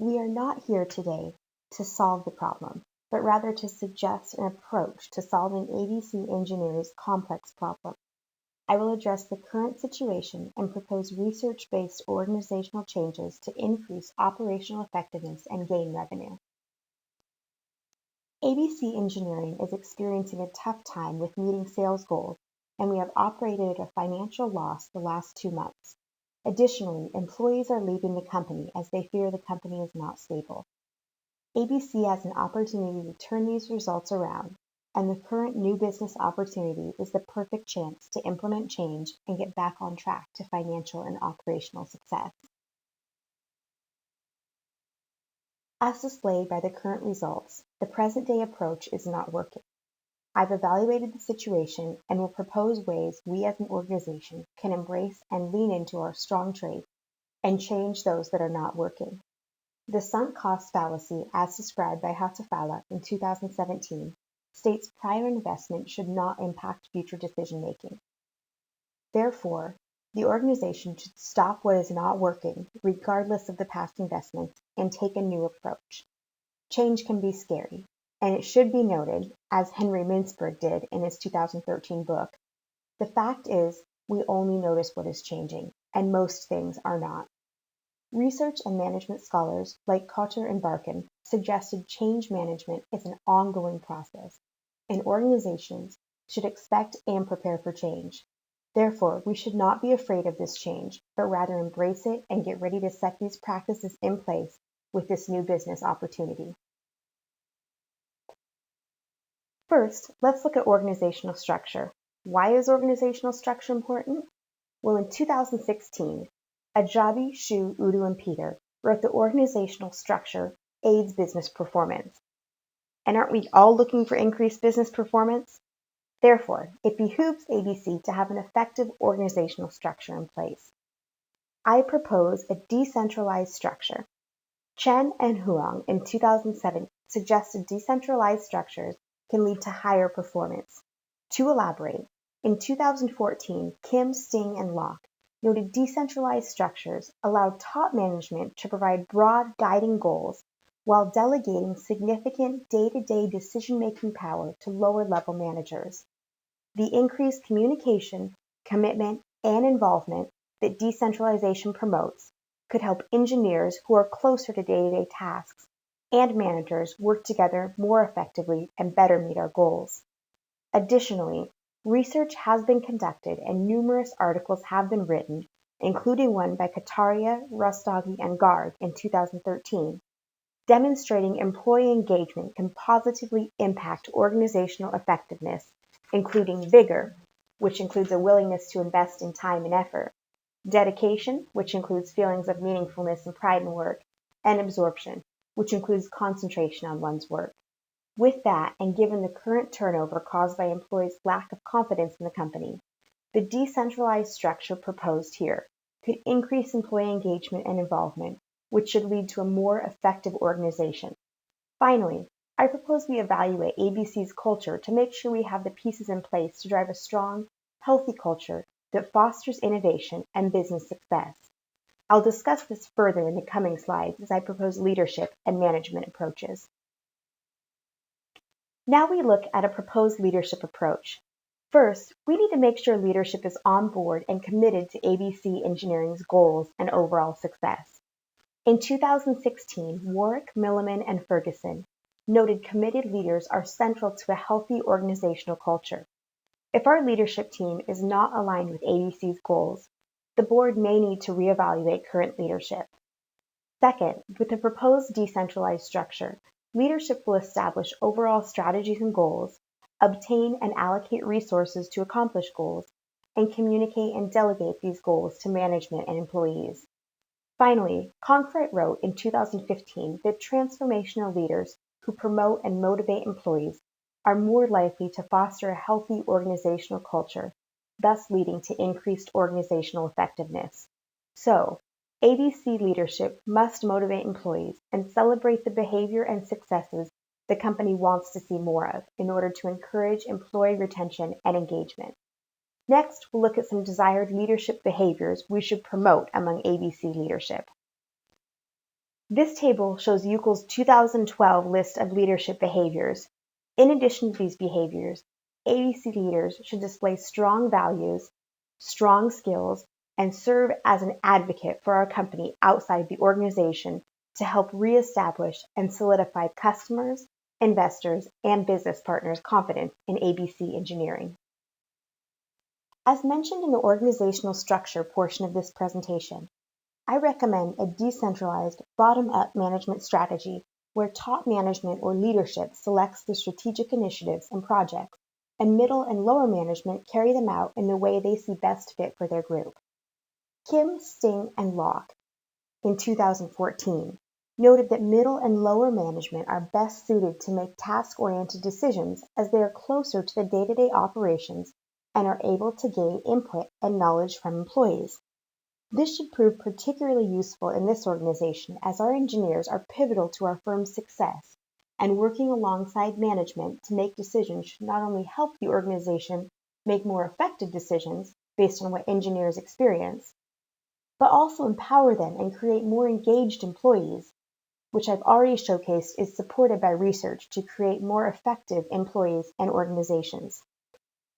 We are not here today to solve the problem, but rather to suggest an approach to solving ABC Engineering's complex problem. I will address the current situation and propose research-based organizational changes to increase operational effectiveness and gain revenue. ABC Engineering is experiencing a tough time with meeting sales goals, and we have operated at a financial loss the last 2 months. Additionally, employees are leaving the company as they fear the company is not stable. ABC has an opportunity to turn these results around, and the current new business opportunity is the perfect chance to implement change and get back on track to financial and operational success. As displayed by the current results, the present-day approach is not working. I've evaluated the situation and will propose ways we as an organization can embrace and lean into our strong traits and change those that are not working. The sunk cost fallacy, as described by Hatafala in 2017, states prior investment should not impact future decision-making. Therefore, the organization should stop what is not working, regardless of the past investments, and take a new approach. Change can be scary, and it should be noted, as Henry Mintzberg did in his 2013 book, the fact is we only notice what is changing, and most things are not. Research and management scholars like Cotter and Barkin suggested change management is an ongoing process, and organizations should expect and prepare for change. Therefore, we should not be afraid of this change, but rather embrace it and get ready to set these practices in place with this new business opportunity. First, let's look at organizational structure. Why is organizational structure important? Well, in 2016, Ajabi, Shu, Udo, and Peter wrote the organizational structure aids business performance. And aren't we all looking for increased business performance? Therefore, it behooves ABC to have an effective organizational structure in place. I propose a decentralized structure. Chen and Huang in 2007 suggested decentralized structures can lead to higher performance. To elaborate, in 2014, Kim, Sting, and Locke noted decentralized structures allowed top management to provide broad guiding goals while delegating significant day-to-day decision-making power to lower-level managers. The increased communication, commitment, and involvement that decentralization promotes could help engineers who are closer to day-to-day tasks and managers work together more effectively and better meet our goals. Additionally, research has been conducted and numerous articles have been written, including one by Kataria, Rostagi, and Garg in 2013, demonstrating employee engagement can positively impact organizational effectiveness, including vigor, which includes a willingness to invest in time and effort, dedication, which includes feelings of meaningfulness and pride in work, and absorption, which includes concentration on one's work. With that, and given the current turnover caused by employees' lack of confidence in the company, the decentralized structure proposed here could increase employee engagement and involvement, which should lead to a more effective organization. Finally, I propose we evaluate ABC's culture to make sure we have the pieces in place to drive a strong, healthy culture that fosters innovation and business success. I'll discuss this further in the coming slides as I propose leadership and management approaches. Now we look at a proposed leadership approach. First, we need to make sure leadership is on board and committed to ABC Engineering's goals and overall success. In 2016, Warwick, Milliman, and Ferguson noted committed leaders are central to a healthy organizational culture. If our leadership team is not aligned with ABC's goals, the board may need to reevaluate current leadership. Second, with the proposed decentralized structure, leadership will establish overall strategies and goals, obtain and allocate resources to accomplish goals, and communicate and delegate these goals to management and employees. Finally, Conkright wrote in 2015 that transformational leaders who promote and motivate employees are more likely to foster a healthy organizational culture, thus leading to increased organizational effectiveness. So, ABC leadership must motivate employees and celebrate the behavior and successes the company wants to see more of in order to encourage employee retention and engagement. Next, we'll look at some desired leadership behaviors we should promote among ABC leadership. This table shows UCL's 2012 list of leadership behaviors. In addition to these behaviors, ABC leaders should display strong values, strong skills, and serve as an advocate for our company outside the organization to help reestablish and solidify customers, investors, and business partners' confidence in ABC Engineering. As mentioned in the organizational structure portion of this presentation, I recommend a decentralized, bottom-up management strategy where top management or leadership selects the strategic initiatives and projects, and middle and lower management carry them out in the way they see best fit for their group. Kim, Sting, and Locke, in 2014, noted that middle and lower management are best suited to make task-oriented decisions as they are closer to the day-to-day operations and are able to gain input and knowledge from employees. This should prove particularly useful in this organization as our engineers are pivotal to our firm's success, and working alongside management to make decisions should not only help the organization make more effective decisions based on what engineers experience, but also empower them and create more engaged employees, which I've already showcased is supported by research to create more effective employees and organizations.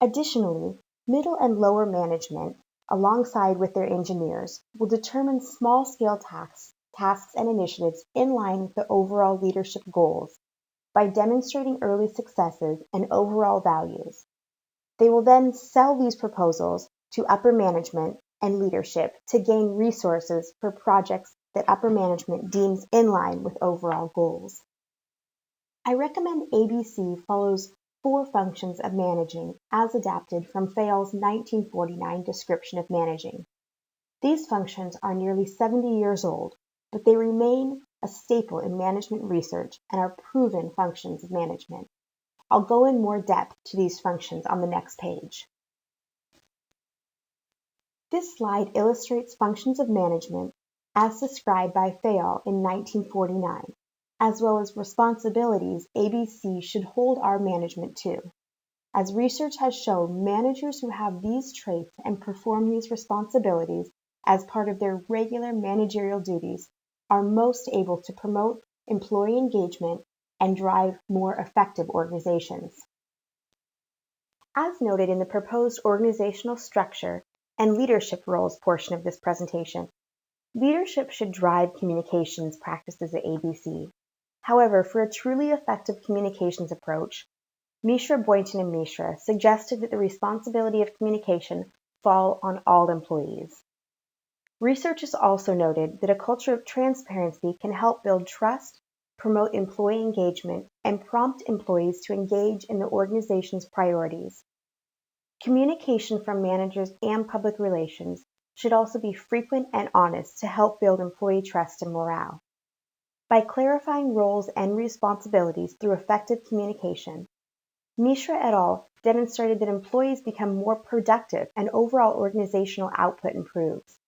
Additionally, middle and lower management, alongside with their engineers, will determine small-scale tasks and initiatives in line with the overall leadership goals by demonstrating early successes and overall values. They will then sell these proposals to upper management and leadership to gain resources for projects that upper management deems in line with overall goals. I recommend ABC follows 4 functions of managing as adapted from Fayol's 1949 description of managing. These functions are nearly 70 years old, but they remain a staple in management research and are proven functions of management. I'll go in more depth to these functions on the next page. This slide illustrates functions of management as described by Fayol in 1949, as well as responsibilities ABC should hold our management to. As research has shown, managers who have these traits and perform these responsibilities as part of their regular managerial duties are most able to promote employee engagement and drive more effective organizations. As noted in the proposed organizational structure and leadership roles portion of this presentation, leadership should drive communications practices at ABC. However, for a truly effective communications approach, Mishra, Boynton, and Mishra suggested that the responsibility of communication fall on all employees. Research has also noted that a culture of transparency can help build trust, promote employee engagement, and prompt employees to engage in the organization's priorities. Communication from managers and public relations should also be frequent and honest to help build employee trust and morale. By clarifying roles and responsibilities through effective communication, Mishra et al. Demonstrated that employees become more productive and overall organizational output improves.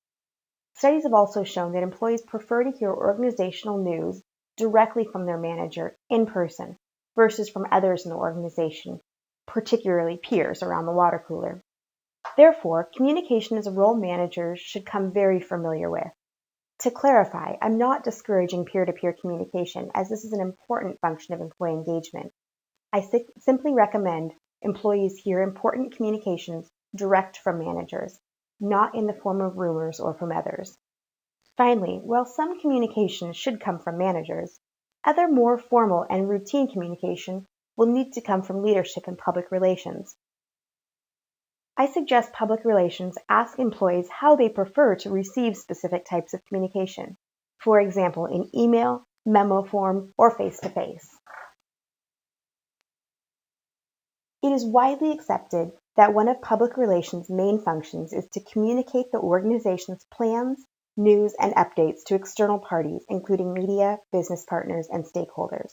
Studies have also shown that employees prefer to hear organizational news directly from their manager in person versus from others in the organization, particularly peers around the water cooler. Therefore, communication is a role managers should come very familiar with. To clarify, I'm not discouraging peer-to-peer communication, as this is an important function of employee engagement. I simply recommend employees hear important communications direct from managers, not in the form of rumors or from others. Finally, while some communication should come from managers, other more formal and routine communication will need to come from leadership and public relations. I suggest public relations ask employees how they prefer to receive specific types of communication, for example, in email, memo form, or face-to-face. It is widely accepted that one of public relations' main functions is to communicate the organization's plans, news, and updates to external parties, including media, business partners, and stakeholders.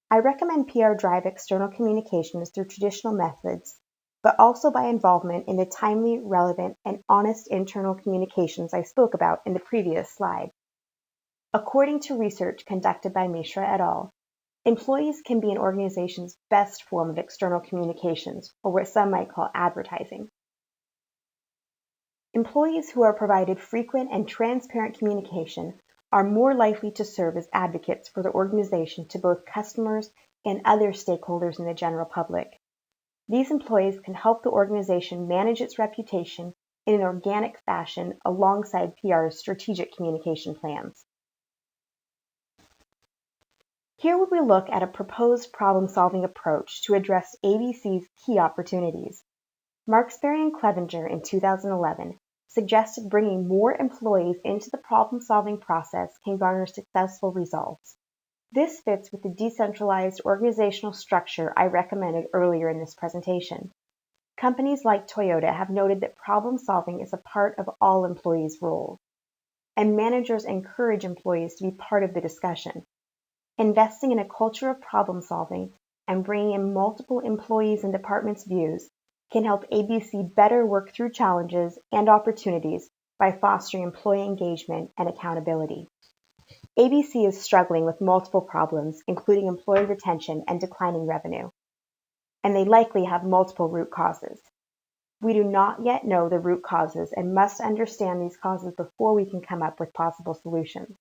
I recommend PR drive external communications through traditional methods, but also by involvement in the timely, relevant, and honest internal communications I spoke about in the previous slide. According to research conducted by Mishra et al., employees can be an organization's best form of external communications, or what some might call advertising. Employees who are provided frequent and transparent communication are more likely to serve as advocates for the organization to both customers and other stakeholders in the general public. These employees can help the organization manage its reputation in an organic fashion alongside PR's strategic communication plans. Here we look at a proposed problem-solving approach to address ABC's key opportunities. Marksberry and Clevenger in 2011 suggested bringing more employees into the problem-solving process can garner successful results. This fits with the decentralized organizational structure I recommended earlier in this presentation. Companies like Toyota have noted that problem-solving is a part of all employees' roles, and managers encourage employees to be part of the discussion. Investing in a culture of problem-solving and bringing in multiple employees and departments' views can help ABC better work through challenges and opportunities by fostering employee engagement and accountability. ABC is struggling with multiple problems, including employee retention and declining revenue, and they likely have multiple root causes. We do not yet know the root causes and must understand these causes before we can come up with possible solutions.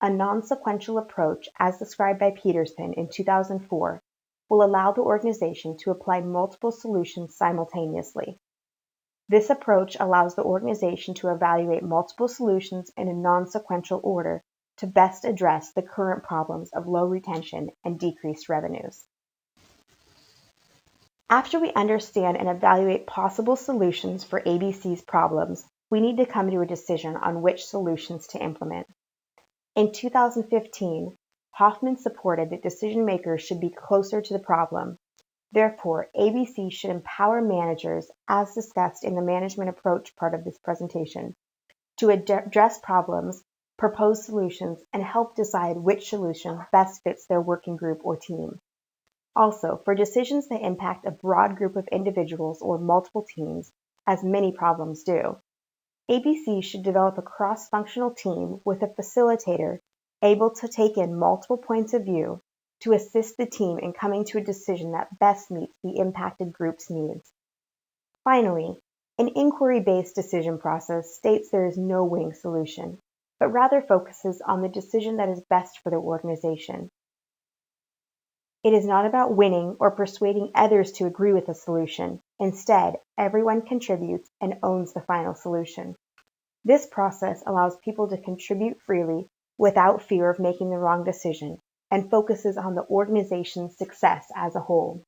A non-sequential approach, as described by Peterson in 2004, will allow the organization to apply multiple solutions simultaneously. This approach allows the organization to evaluate multiple solutions in a non-sequential order to best address the current problems of low retention and decreased revenues. After we understand and evaluate possible solutions for ABC's problems, we need to come to a decision on which solutions to implement. In 2015, Hoffman supported that decision makers should be closer to the problem. Therefore, ABC should empower managers, as discussed in the management approach part of this presentation, to address problems, propose solutions, and help decide which solution best fits their working group or team. Also, for decisions that impact a broad group of individuals or multiple teams, as many problems do, ABC should develop a cross-functional team with a facilitator able to take in multiple points of view to assist the team in coming to a decision that best meets the impacted group's needs. Finally, an inquiry-based decision process states there is no winning solution, but rather focuses on the decision that is best for the organization. It is not about winning or persuading others to agree with a solution. Instead, everyone contributes and owns the final solution. This process allows people to contribute freely without fear of making the wrong decision and focuses on the organization's success as a whole.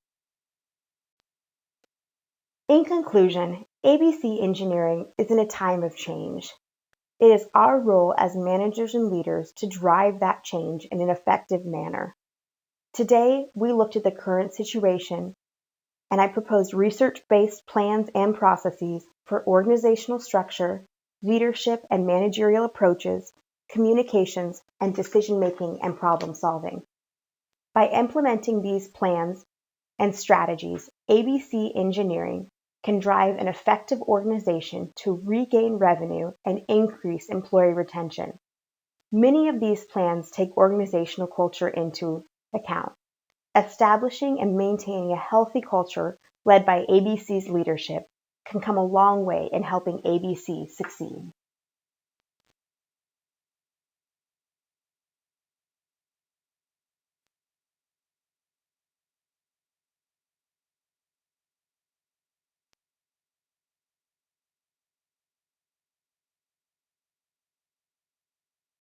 In conclusion, ABC Engineering is in a time of change. It is our role as managers and leaders to drive that change in an effective manner. Today, we looked at the current situation, and I proposed research-based plans and processes for organizational structure, leadership and managerial approaches, communications, and decision-making and problem-solving. By implementing these plans and strategies, ABC Engineering can drive an effective organization to regain revenue and increase employee retention. Many of these plans take organizational culture into account. Establishing and maintaining a healthy culture led by ABC's leadership can come a long way in helping ABC succeed.